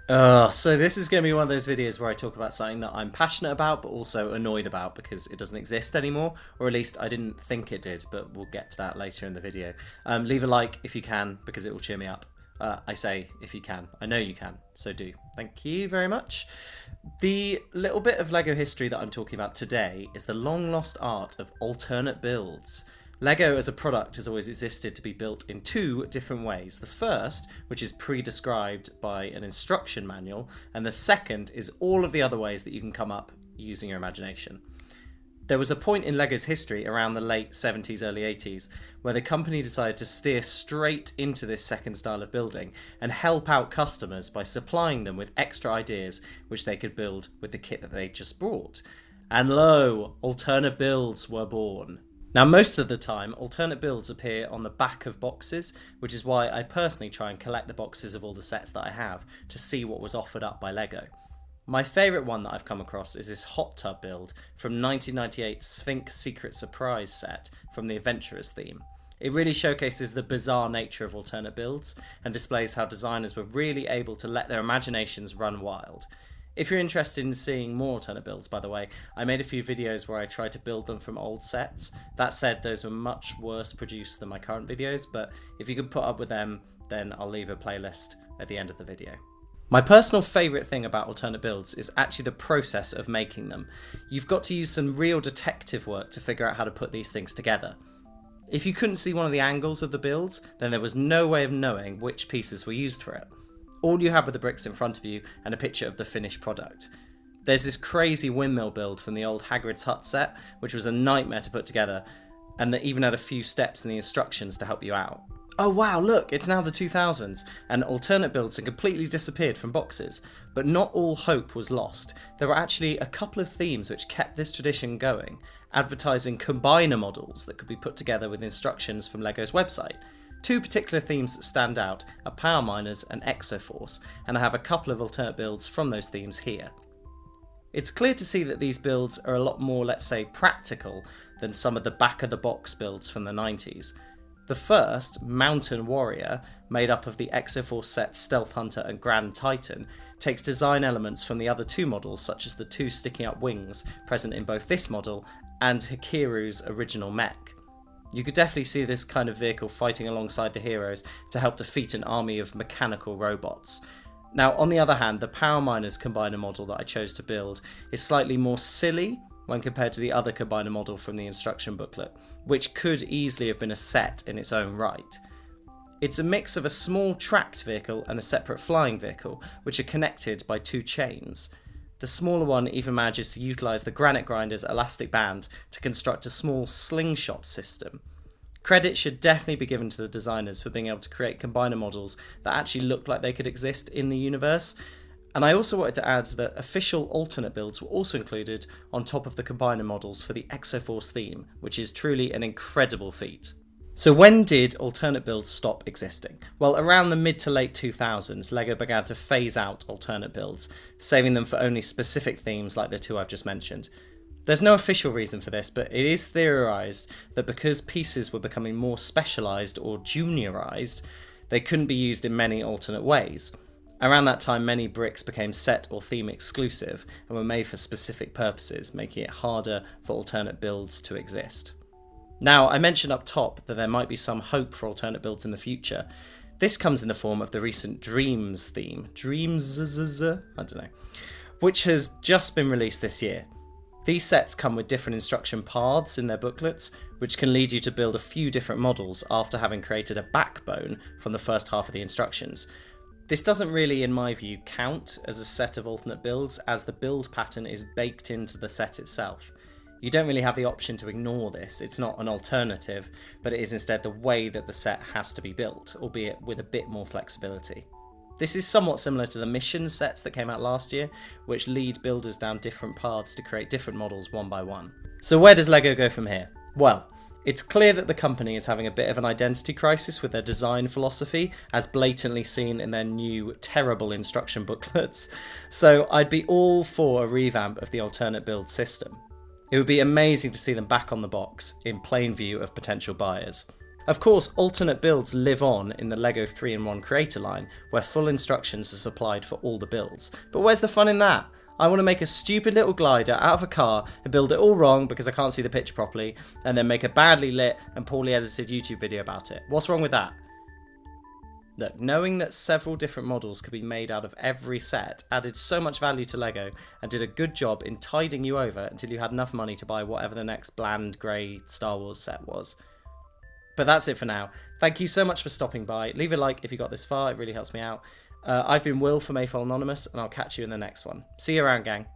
So this is going to be one of those videos where I talk about something that I'm passionate about but also annoyed about because it doesn't exist anymore, or at least I didn't think it did, but we'll get to that later in the video. Leave a like if you can because it will cheer me up. I say if you can. I know you can, so do. Thank you very much. The little bit of LEGO history that I'm talking about today is the long lost art of alternate builds. LEGO as a product has always existed to be built in two different ways. The first, which is pre-described by an instruction manual, and the second is all of the other ways that you can come up using your imagination. There was a point in LEGO's history around the late 70s, early 80s, where the company decided to steer straight into this second style of building and help out customers by supplying them with extra ideas which they could build with the kit that they just brought. And lo, alternate builds were born. Now, most of the time, alternate builds appear on the back of boxes, which is why I personally try and collect the boxes of all the sets that I have to see what was offered up by LEGO. My favourite one that I've come across is this hot tub build from 1998's Sphinx Secret Surprise set from the Adventurers theme. It really showcases the bizarre nature of alternate builds and displays how designers were really able to let their imaginations run wild. If you're interested in seeing more alternate builds, by the way, I made a few videos where I tried to build them from old sets. That said, those were much worse produced than my current videos, but if you could put up with them, then I'll leave a playlist at the end of the video. My personal favourite thing about alternate builds is actually the process of making them. You've got to use some real detective work to figure out how to put these things together. If you couldn't see one of the angles of the builds, then there was no way of knowing which pieces were used for it. All you had were the bricks in front of you and a picture of the finished product. There's this crazy windmill build from the old Hagrid's Hut set, which was a nightmare to put together, and that even had a few steps in the instructions to help you out. Oh wow, look, it's now the 2000s, and alternate builds had completely disappeared from boxes. But not all hope was lost. There were actually a couple of themes which kept this tradition going, advertising combiner models that could be put together with instructions from LEGO's website. Two particular themes that stand out are Power Miners and Exoforce, and I have a couple of alternate builds from those themes here. It's clear to see that these builds are a lot more, let's say, practical than some of the back-of-the-box builds from the 90s. The first, Mountain Warrior, made up of the Exoforce set Stealth Hunter and Grand Titan, takes design elements from the other two models, such as the two sticking up wings present in both this model and Hikiru's original mech. You could definitely see this kind of vehicle fighting alongside the heroes to help defeat an army of mechanical robots. Now, on the other hand, the Power Miners combiner model that I chose to build is slightly more silly when compared to the other combiner model from the instruction booklet, which could easily have been a set in its own right. It's a mix of a small tracked vehicle and a separate flying vehicle, which are connected by two chains. The smaller one even manages to utilise the granite grinder's elastic band to construct a small slingshot system. Credit should definitely be given to the designers for being able to create combiner models that actually look like they could exist in the universe. And I also wanted to add that official alternate builds were also included on top of the combiner models for the Exoforce theme, which is truly an incredible feat. So when did alternate builds stop existing? Well, around the mid to late 2000s, LEGO began to phase out alternate builds, saving them for only specific themes like the two I've just mentioned. There's no official reason for this, but it is theorised that because pieces were becoming more specialised or juniorised, they couldn't be used in many alternate ways. Around that time, many bricks became set or theme exclusive and were made for specific purposes, making it harder for alternate builds to exist. Now, I mentioned up top that there might be some hope for alternate builds in the future. This comes in the form of the recent Dreams theme, which has just been released this year. These sets come with different instruction paths in their booklets, which can lead you to build a few different models after having created a backbone from the first half of the instructions. This doesn't really, in my view, count as a set of alternate builds, as the build pattern is baked into the set itself. You don't really have the option to ignore this. It's not an alternative, but it is instead the way that the set has to be built, albeit with a bit more flexibility. This is somewhat similar to the mission sets that came out last year, which lead builders down different paths to create different models one by one. So where does LEGO go from here? Well, it's clear that the company is having a bit of an identity crisis with their design philosophy, as blatantly seen in their new terrible instruction booklets. So I'd be all for a revamp of the alternate build system. It would be amazing to see them back on the box, in plain view of potential buyers. Of course, alternate builds live on in the LEGO 3-in-1 creator line, where full instructions are supplied for all the builds. But where's the fun in that? I want to make a stupid little glider out of a car and build it all wrong because I can't see the picture properly, and then make a badly lit and poorly edited YouTube video about it. What's wrong with that? Look, knowing that several different models could be made out of every set added so much value to LEGO and did a good job in tiding you over until you had enough money to buy whatever the next bland grey Star Wars set was. But that's it for now. Thank you so much for stopping by. Leave a like if you got this far, it really helps me out. I've been Will from AFOL Anonymous, and I'll catch you in the next one. See you around, gang.